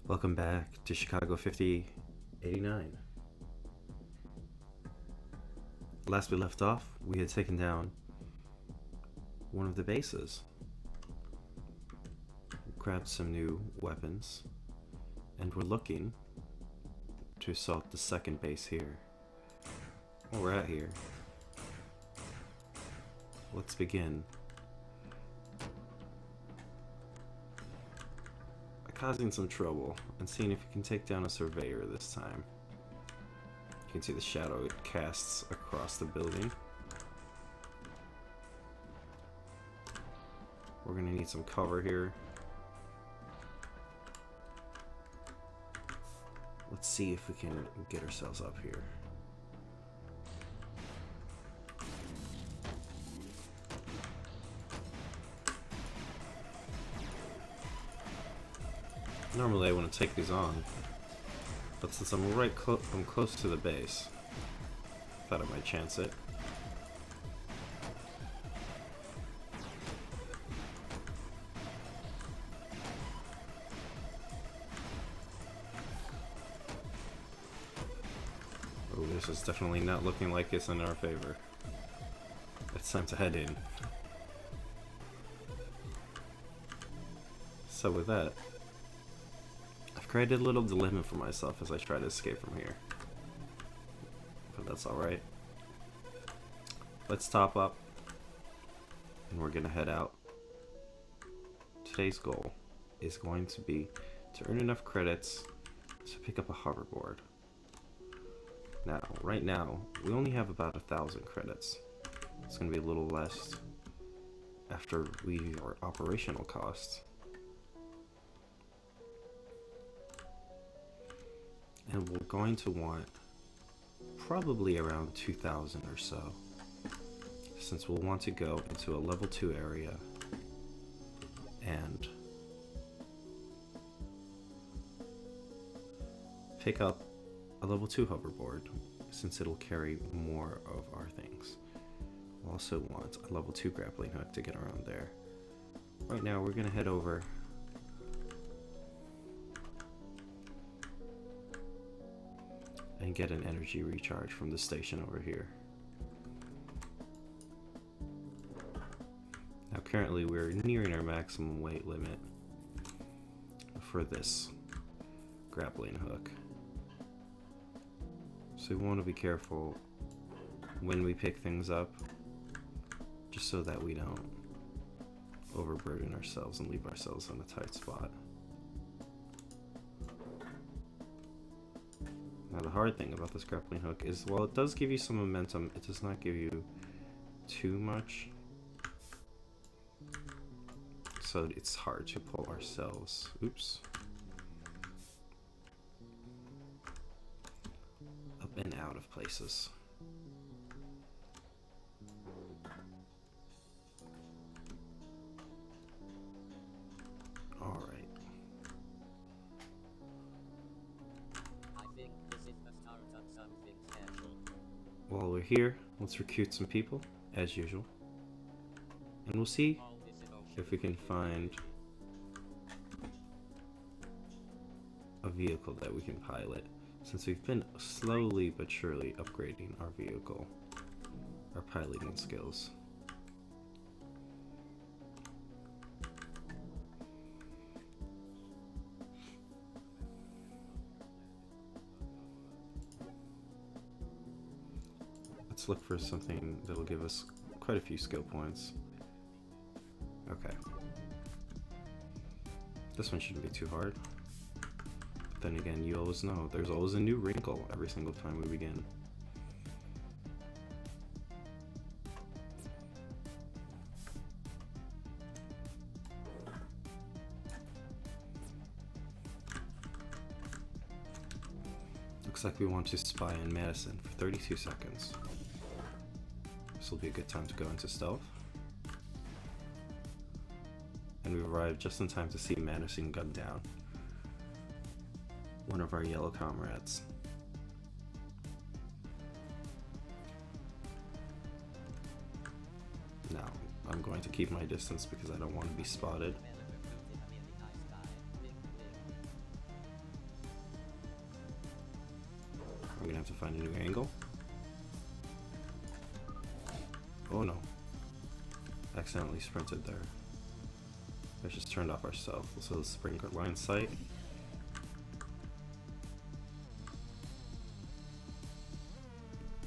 Welcome back to Chicago 5089. Last we left off, we had taken down one of the bases, grabbed some new weapons, and we're looking to assault the second base here. While we're at here, let's begin by causing some trouble and seeing if we can take down a surveyor this time. You can see the shadow it casts across the building. We're gonna need some cover here. Let's see if we can get ourselves up here. Normally I wouldn't take these on, but since I'm I'm close to the base, thought I might chance it. Oh, this is definitely not looking like it's in our favor. It's time to head in. So with that, I've created a little dilemma for myself as I try to escape from here. But that's alright. Let's top up, and we're gonna head out. Today's goal is going to be to earn enough credits to pick up a hoverboard. Now, right now, we only have about 1,000 credits. It's gonna be a little less after our operational costs. And we're going to want probably around 2,000 or so, since we'll want to go into a level 2 area and pick up a level 2 hoverboard, since it'll carry more of our things. We'll also want a level 2 grappling hook to get around there. Right now we're gonna head over and get an energy recharge from the station over here. Now currently we're nearing our maximum weight limit for this grappling hook, so we want to be careful when we pick things up, just so that we don't overburden ourselves and leave ourselves in a tight spot. Now the hard thing about this grappling hook is, while it does give you some momentum, it does not give you too much. So it's hard to pull ourselves, up and out of places. Alright. While we're here, let's recruit some people, as usual. And we'll see if we can find a vehicle that we can pilot, since we've been slowly but surely upgrading our vehicle, our piloting skills. Let's look for something that'll give us quite a few skill points. Okay. This one shouldn't be too hard. But then again, you always know, there's always a new wrinkle every single time we begin. Looks like we want to spy on Madison for 32 seconds. This will be a good time to go into stealth. And we've arrived just in time to see Madison gun down one of our yellow comrades. Now, I'm going to keep my distance because I don't want to be spotted. to find a new angle. Oh no. Accidentally sprinted there. I just turned off our stealth, so let's bring our line sight.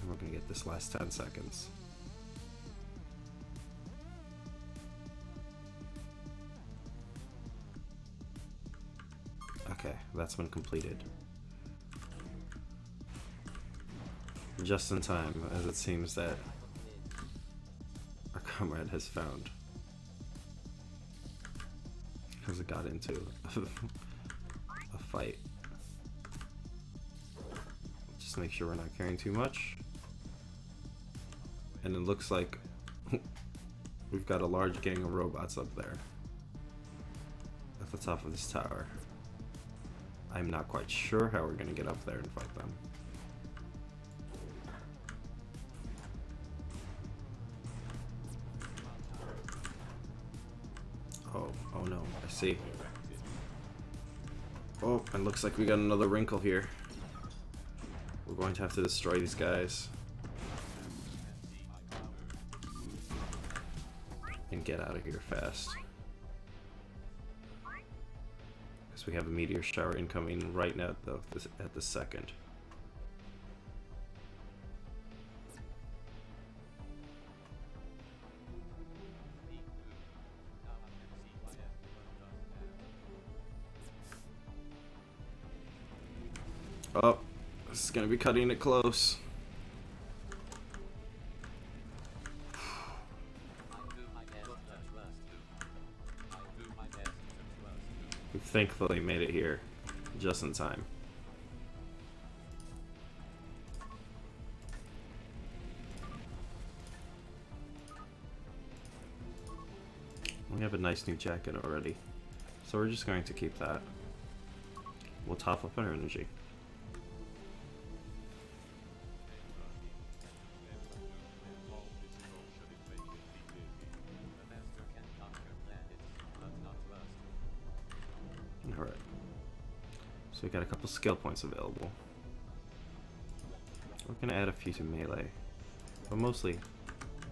And we're gonna get this last 10 seconds. Okay, that's been completed. Just in time, as it seems that our comrade has found. Because it got into a fight. Just make sure we're not carrying too much. And it looks like we've got a large gang of robots up there at the top of this tower. I'm not quite sure how we're going to get up there and fight them. Oh no, I see. Oh, and looks like we got another wrinkle here. We're going to have to destroy these guys. And get out of here fast. Because we have a meteor shower incoming right now at the second. Oh, this is gonna be cutting it close. We thankfully made it here, just in time. We have a nice new jacket already, so we're just going to keep that. We'll top up our energy. Alright. So we got a couple skill points available. We're going to add a few to melee. But mostly,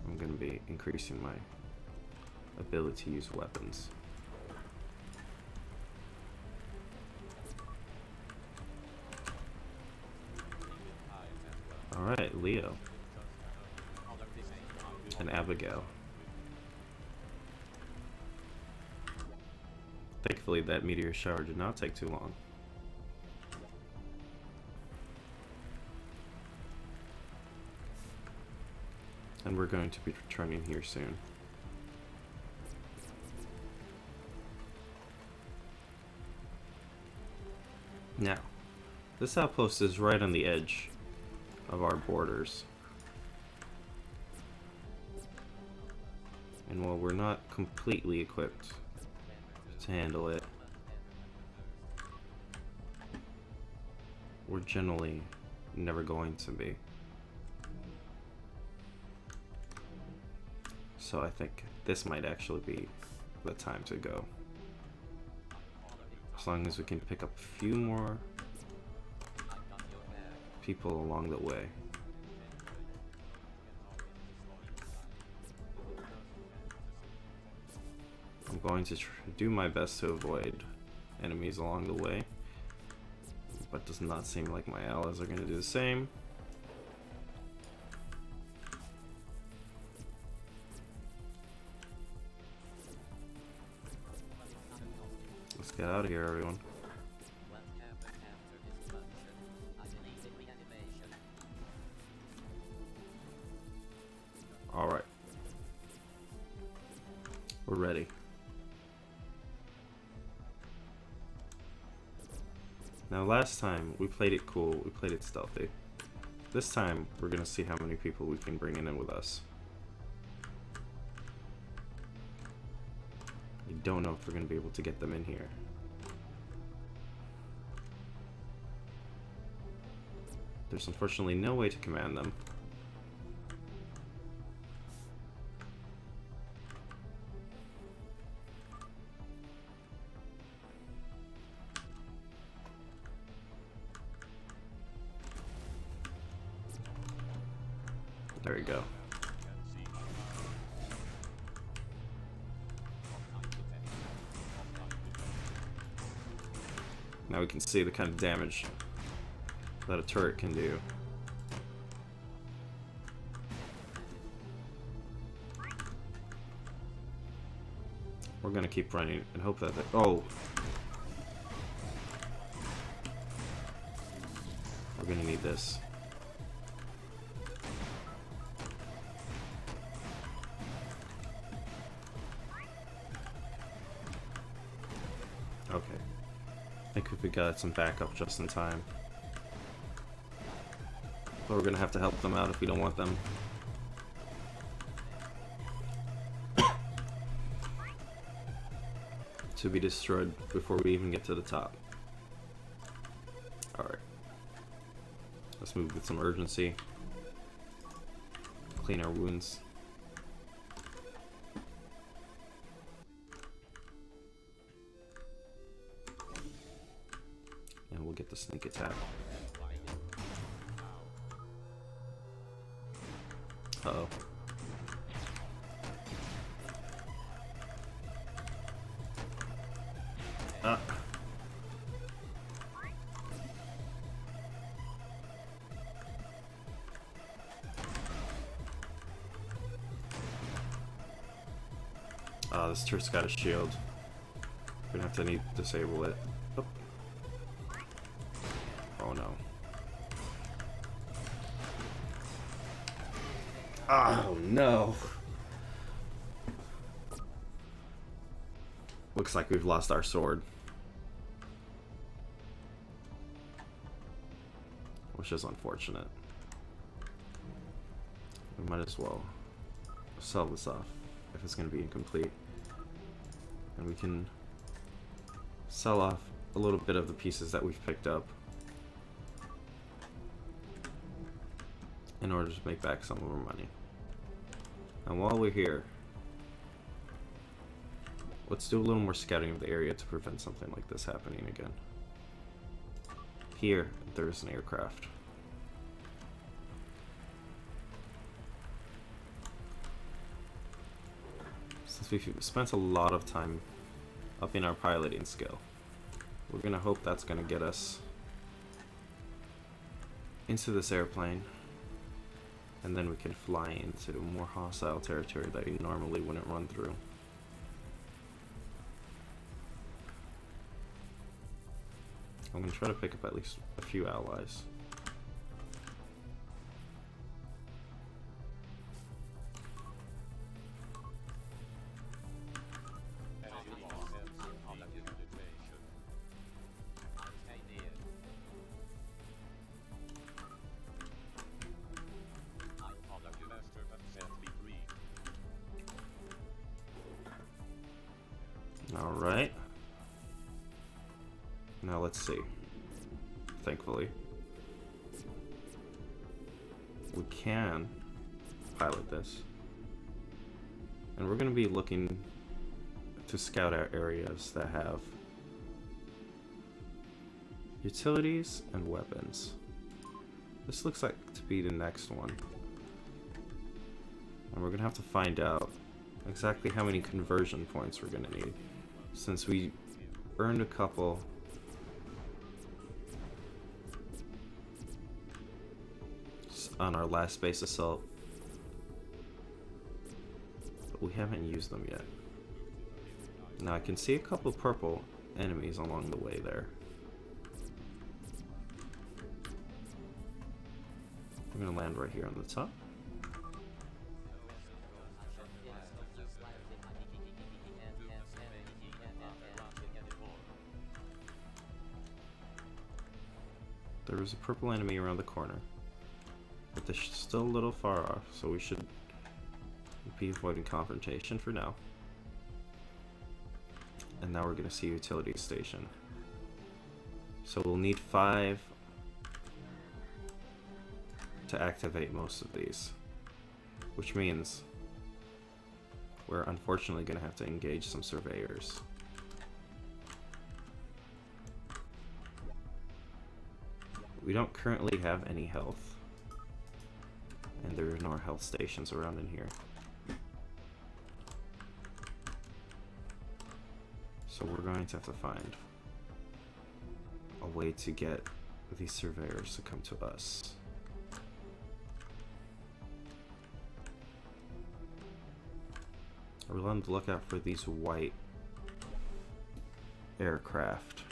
I'm going to be increasing my ability to use weapons. Alright, Leo. And Abigail. Thankfully, that meteor shower did not take too long. And we're going to be returning here soon. Now, this outpost is right on the edge of our borders. And while we're not completely equipped to handle it, we're generally never going to be. So I think this might actually be the time to go. As long as we can pick up a few more people along the way. I'm going to do my best to avoid enemies along the way, but does not seem like my allies are going to do the same. Let's get out of here, everyone. Alright. We're ready. Now last time we played it cool, we played it stealthy. This time we're gonna see how many people we can bring in with us. I don't know if we're gonna be able to get them in here. There's unfortunately no way to command them. There you go. Now we can see the kind of damage that a turret can do. We're gonna keep running and hope that oh! We're gonna need this. Okay. I think we got some backup just in time. But we're gonna have to help them out if we don't want them to be destroyed before we even get to the top. Alright. Let's move with some urgency. Clean our wounds. And we'll get the sneak attack. Uh-oh. Ah. This turret's got a shield. We're gonna have to need to disable it. Oh, oh no. Oh no. Looks like we've lost our sword. Which is unfortunate. We might as well sell this off if it's going to be incomplete. And we can sell off a little bit of the pieces that we've picked up in order to make back some of our money. And while we're here, let's do a little more scouting of the area to prevent something like this happening again. Here, there's an aircraft. Since we've spent a lot of time upping our piloting skill, we're gonna hope that's gonna get us into this airplane, and then we can fly into more hostile territory that you normally wouldn't run through. I'm gonna try to pick up at least a few allies. All right. Now let's see. Thankfully, we can pilot this. And we're going to be looking to scout out areas that have utilities and weapons. This looks like to be the next one. And we're going to have to find out exactly how many conversion points we're going to need, since we earned a couple on our last space assault, but we haven't used them yet. Now I can see a couple purple enemies along the way there. We're gonna land right here on the top. There was a purple enemy around the corner, but they're still a little far off, so we should be avoiding confrontation for now. And now we're going to see utility station. So we'll need 5 to activate most of these, which means we're unfortunately going to have to engage some surveyors. We don't currently have any health, and and there are no health stations around in here. So we're going to have to find a way to get these surveyors to come to us. We're on the lookout for these white aircraft.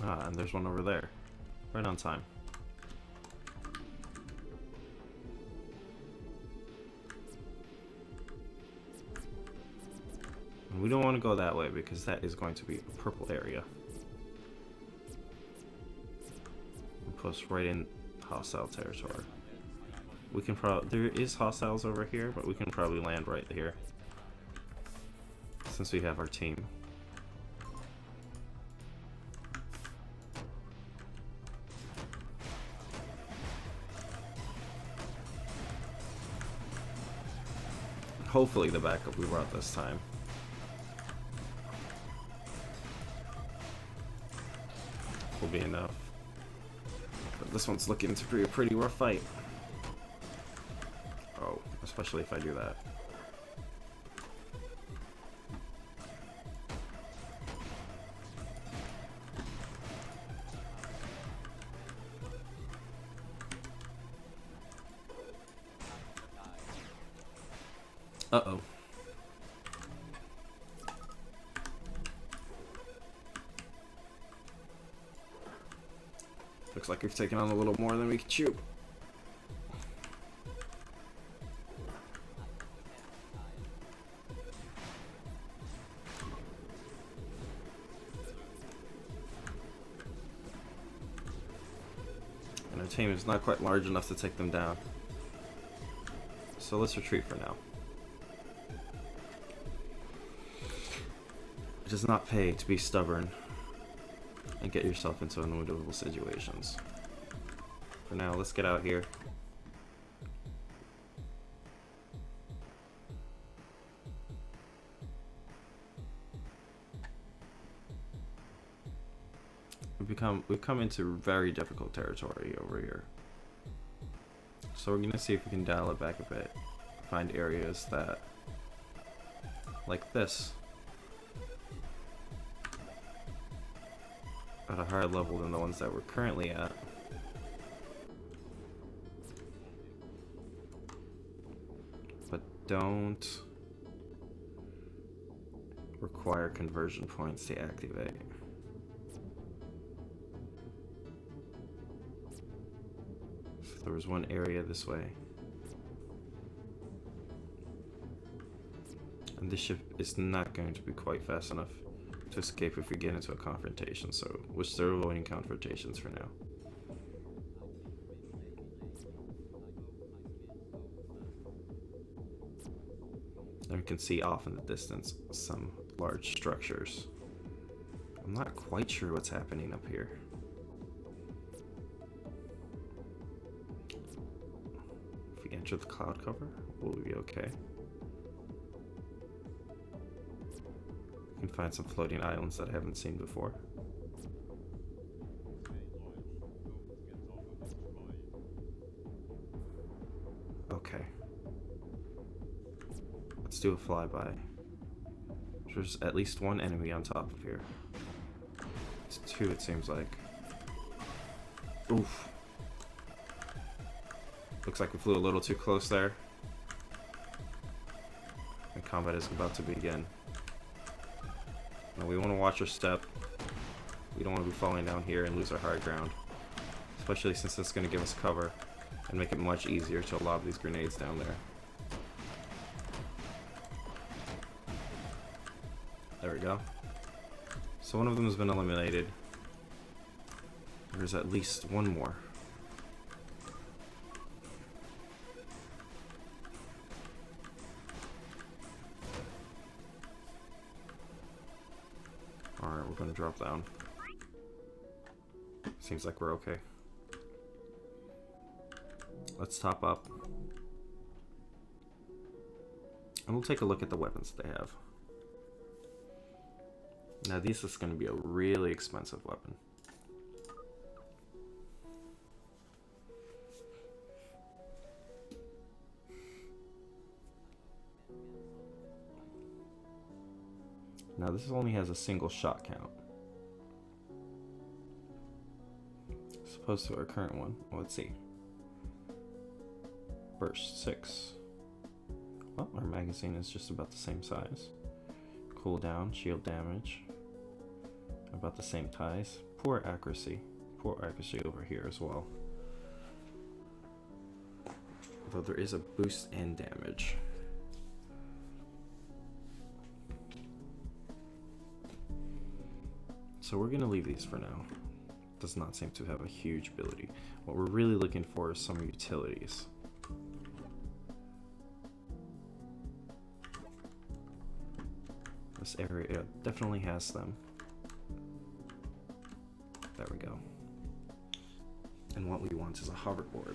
Ah, and there's one over there. Right on time. And we don't want to go that way because that is going to be a purple area. We'll post right in hostile territory. We can probably, there is hostiles over here, but we can probably land right here since we have our team. Hopefully the backup we brought this time. Will be enough. But this one's looking to be a pretty rough fight. Oh, especially if I do that. Uh-oh. Looks like we've taken on a little more than we can chew. And our team is not quite large enough to take them down. So let's retreat for now. It does not pay to be stubborn and get yourself into unwinnable situations. For now, let's get out here. We've come into very difficult territory over here. So we're gonna see if we can dial it back a bit. Find areas that, like this, at a higher level than the ones that we're currently at. But don't require conversion points to activate. So there was one area this way. And this ship is not going to be quite fast enough to escape if we get into a confrontation, so we're still avoiding confrontations for now. And we can see off in the distance some large structures. I'm not quite sure what's happening up here. If we enter the cloud cover, will we be okay? We can find some floating islands that I haven't seen before. Okay. Let's do a flyby. There's at least one enemy on top of here. It's two, it seems like. Oof. Looks like we flew a little too close there. And combat is about to begin. Now we want to watch our step. We don't want to be falling down here and lose our high ground. Especially since it's going to give us cover and make it much easier to lob these grenades down there. There we go. So one of them has been eliminated. There's at least one more. Alright, we're gonna drop down. Seems like we're okay. Let's top up. And we'll take a look at the weapons they have. Now this is going to be a really expensive weapon. Now this only has a single shot count, as opposed to our current one. Well, let's see. Burst 6. Well, our magazine is just about the same size. Cooldown, shield damage, about the same size. Poor accuracy. Poor accuracy over here as well. Although there is a boost in damage. So we're gonna leave these for now. Does not seem to have a huge ability. What we're really looking for is some utilities. This area definitely has them. There we go. And what we want is a hoverboard.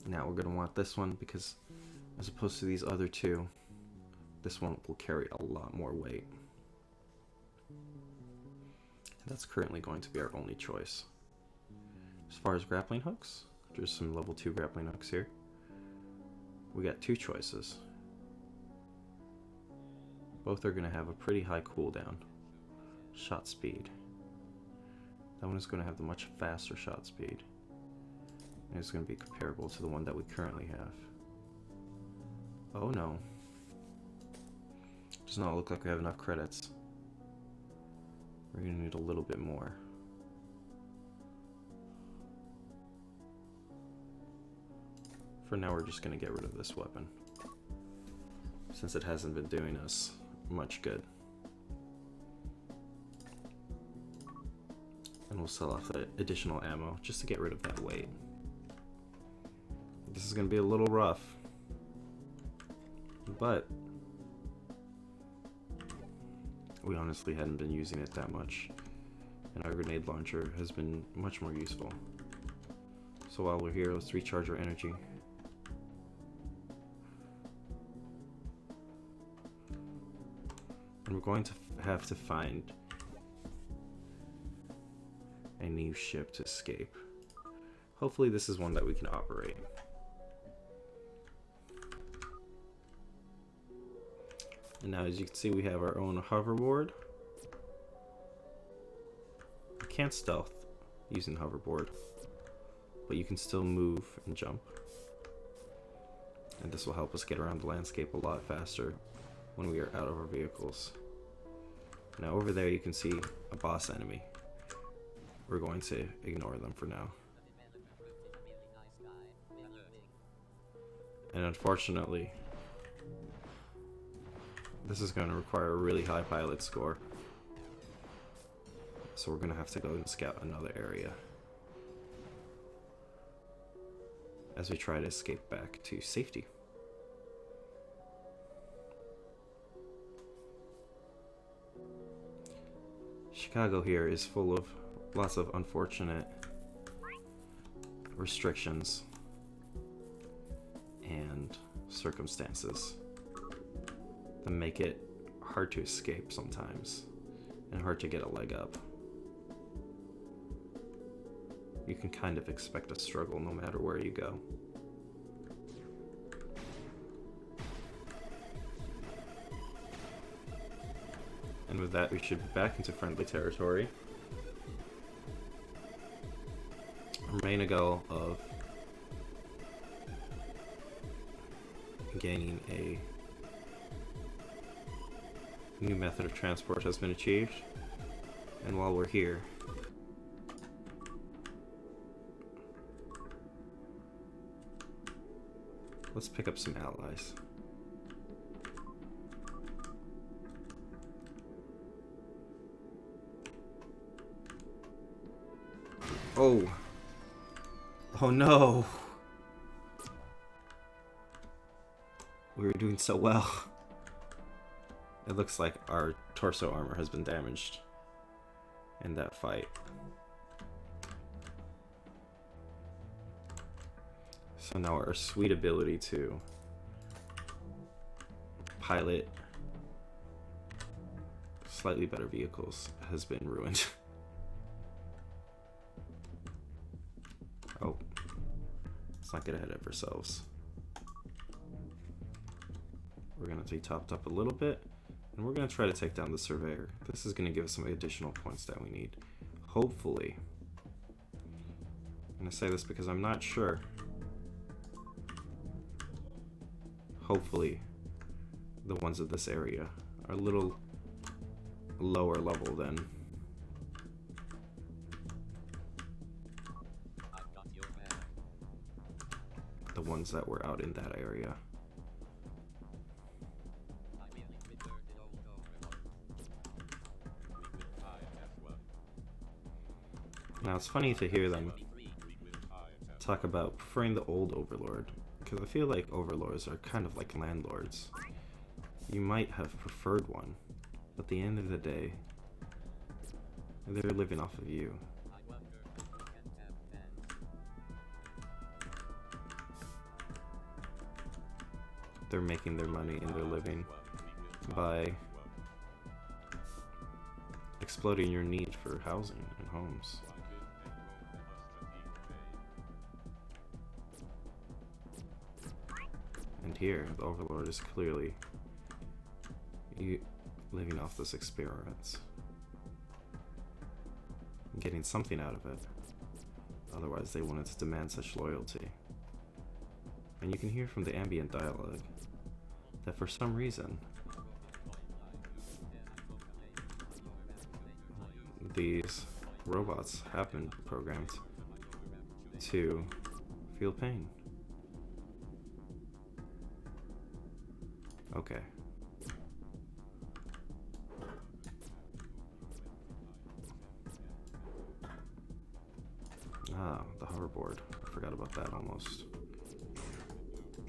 Now we're going to want this one because as opposed to these other two, this one will carry a lot more weight. And that's currently going to be our only choice. As far as grappling hooks, there's some level 2 grappling hooks here. We got two choices. Both are going to have a pretty high cooldown. Shot speed. That one is going to have the much faster shot speed. And it's going to be comparable to the one that we currently have. Oh no. Does not look like we have enough credits. We're going to need a little bit more. For now, we're just going to get rid of this weapon, since it hasn't been doing us much good. And we'll sell off the additional ammo just to get rid of that weight. This is going to be a little rough, but we honestly hadn't been using it that much, and our grenade launcher has been much more useful. So while we're here, let's recharge our energy. And we're going to have to find a new ship to escape. Hopefully this is one that we can operate. And now, as you can see, we have our own hoverboard. You can't stealth using hoverboard, but you can still move and jump. And this will help us get around the landscape a lot faster when we are out of our vehicles. Now over there you can see a boss enemy. We're going to ignore them for now. And unfortunately, this is going to require a really high pilot score. So we're going to have to go and scout another area as we try to escape back to safety. Chicago here is full of lots of unfortunate restrictions and circumstances that make it hard to escape sometimes and hard to get a leg up. You can kind of expect a struggle no matter where you go. And with that, we should be back into friendly territory. Our main goal of gaining a new method of transport has been achieved. And while we're here, let's pick up some allies. Oh. Oh no. We were doing so well. It looks like our torso armor has been damaged in that fight. So now our sweet ability to pilot slightly better vehicles has been ruined. Oh, let's not get ahead of ourselves. We're going to be topped up a little bit, and we're going to try to take down the surveyor. This is going to give us some additional points that we need. Hopefully. I'm going to say this because I'm not sure. Hopefully, the ones of this area are a little lower level than the ones that were out in that area. Now it's funny to hear them talk about preferring the old overlord, because I feel like overlords are kind of like landlords. You might have preferred one, but at the end of the day, they're living off of you. They're making their money and their living by exploiting your need for housing and homes. And here, the Overlord is clearly living off this experience, getting something out of it. Otherwise, they wouldn't demand such loyalty. And you can hear from the ambient dialogue that for some reason, these robots have been programmed to feel pain. Okay. Ah, the hoverboard. I forgot about that almost.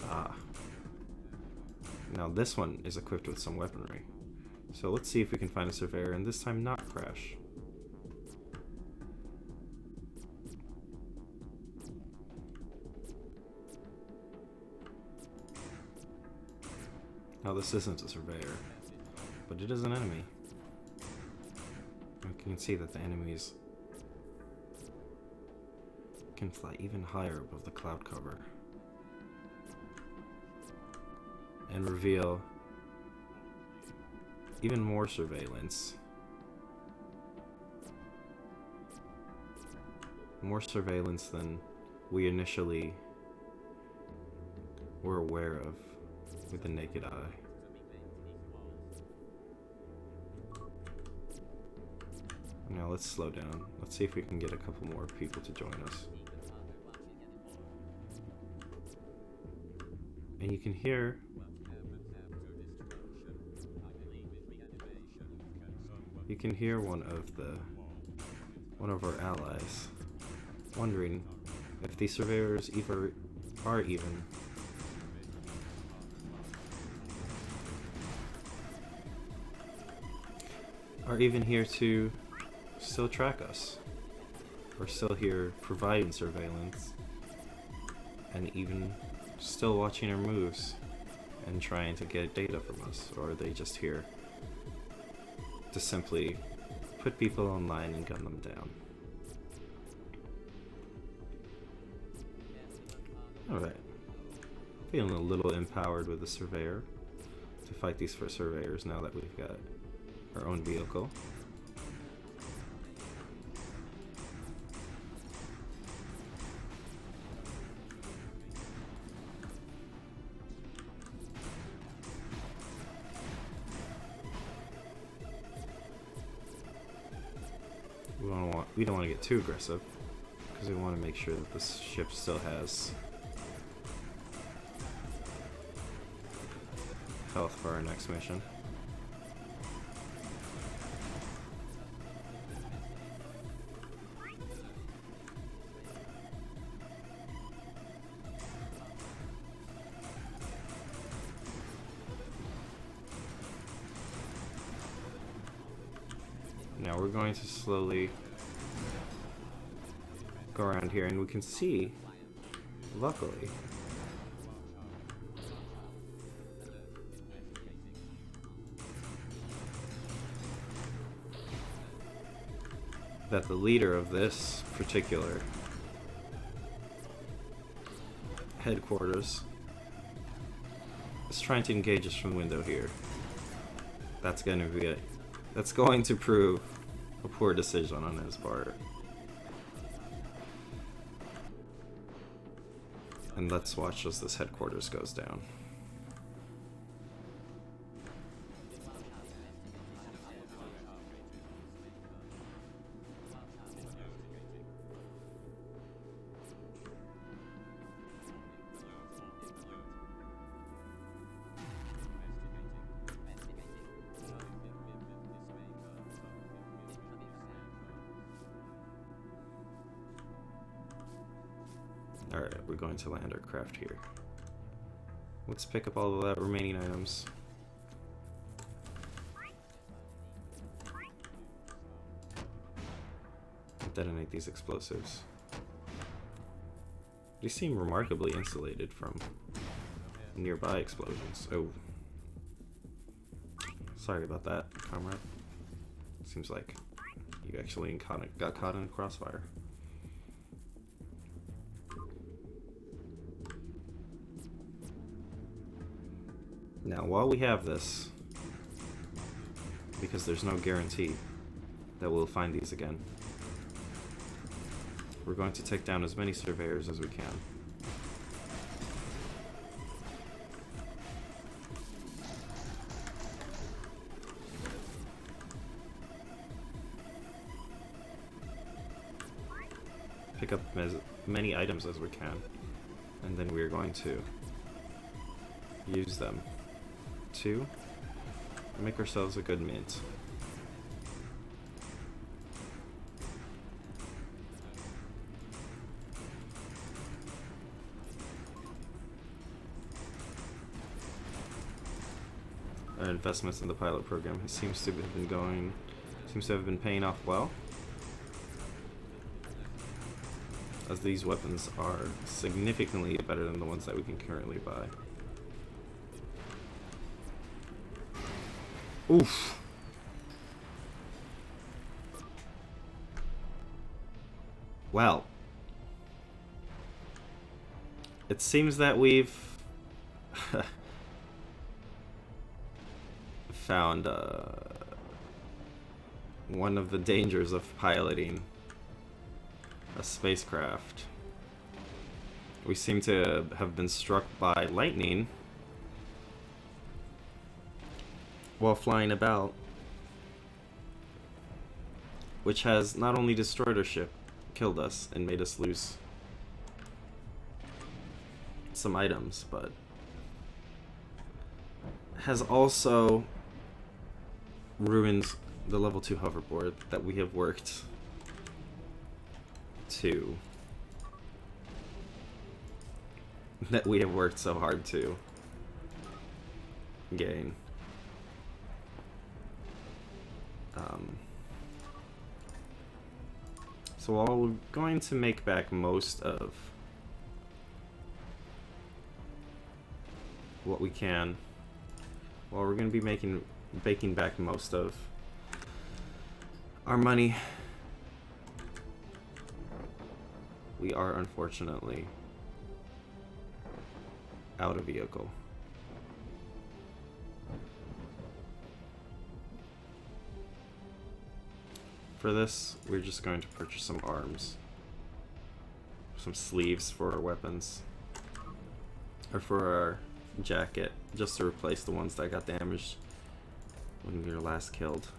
Ah. Now this one is equipped with some weaponry. So let's see if we can find a surveyor and this time not crash. Now this isn't a surveyor, but it is an enemy. You can see that the enemies can fly even higher above the cloud cover and reveal even more surveillance. More surveillance than we initially were aware of with the naked eye. Now let's slow down. Let's see if we can get a couple more people to join us. And you can hear one of our allies wondering if these surveyors are even here to still track us. We're still here providing surveillance and even still watching our moves and trying to get data from us, or are they just here to simply put people online and gun them down? Alright. Feeling a little empowered with the surveyor to fight these first surveyors now that we've got our own vehicle. We don't want to get too aggressive because we want to make sure that this ship still has health for our next mission. Now we're going to slowly go around here, and we can see Luckily, that the leader of this particular headquarters is trying to engage us from the window here. That's going to be it. That's going to prove a poor decision on his part. And let's watch as this headquarters goes down. Alright, we're going to land our craft here. Let's pick up all of that remaining items. Detonate these explosives. They seem remarkably insulated from nearby explosions. Oh. Sorry about that, comrade. Seems like you actually got caught in a crossfire. Now, while we have this, because there's no guarantee that we'll find these again, we're going to take down as many surveyors as we can. Pick up as many items as we can, and then we're going to use them to make ourselves a good mint. Our investments in the pilot program seems to have been paying off well, as these weapons are significantly better than the ones that we can currently buy. Oof. Well, it seems that we've found one of the dangers of piloting a spacecraft. We seem to have been struck by lightning while flying about, which has not only destroyed our ship, killed us, and made us lose some items, but has also ruined the level 2 hoverboard that we have worked so hard to gain. So while we're going to make back most of what we can, while we're going to be baking back most of our money, we are unfortunately out of vehicle. For this, we're just going to purchase some arms, some sleeves for our weapons, or for our jacket, just to replace the ones that got damaged when we were last killed.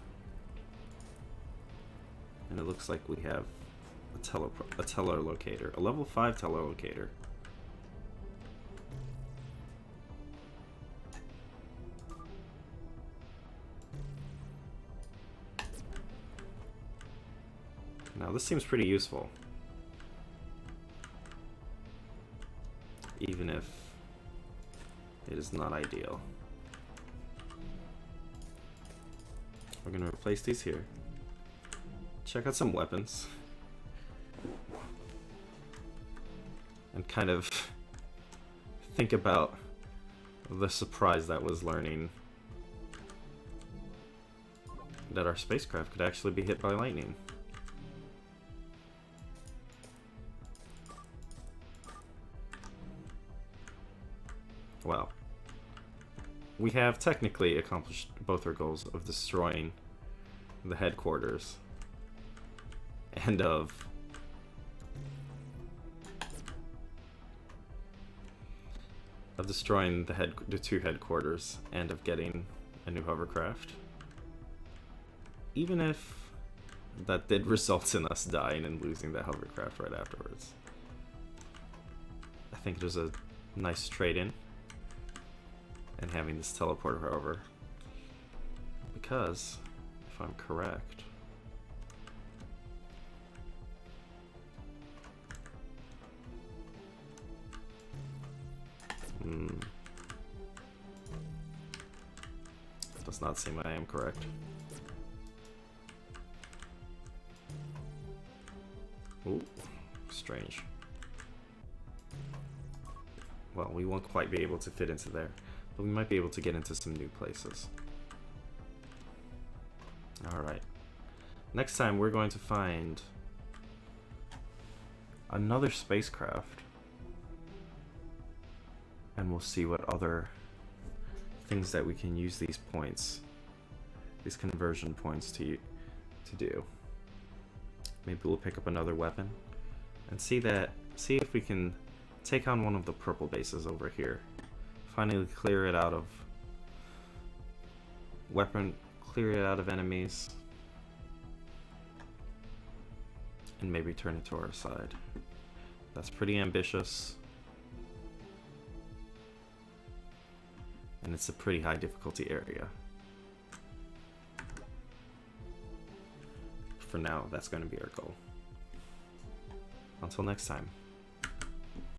And it looks like we have a teller locator, a level 5 teller locator. Now this seems pretty useful, even if it is not ideal. We're gonna replace these here. Check out some weapons. and kind of think about the surprise that was learning that our spacecraft could actually be hit by lightning. Well, we have technically accomplished both our goals of destroying the headquarters and of destroying the two headquarters and of getting a new hovercraft. Even if that did result in us dying and losing the hovercraft right afterwards. I think there's a nice trade-in in having this teleporter over. Because, if I'm correct, does not seem I am correct. Ooh, strange. Well, we won't quite be able to fit into there, but we might be able to get into some new places. Alright. Next time we're going to find another spacecraft, and we'll see what other things that we can use these points, these conversion points to do. Maybe we'll pick up another weapon and see if we can take on one of the purple bases over here. Finally clear it out of enemies, and maybe turn it to our side. That's pretty ambitious, and it's a pretty high difficulty area. For now, that's going to be our goal. Until next time.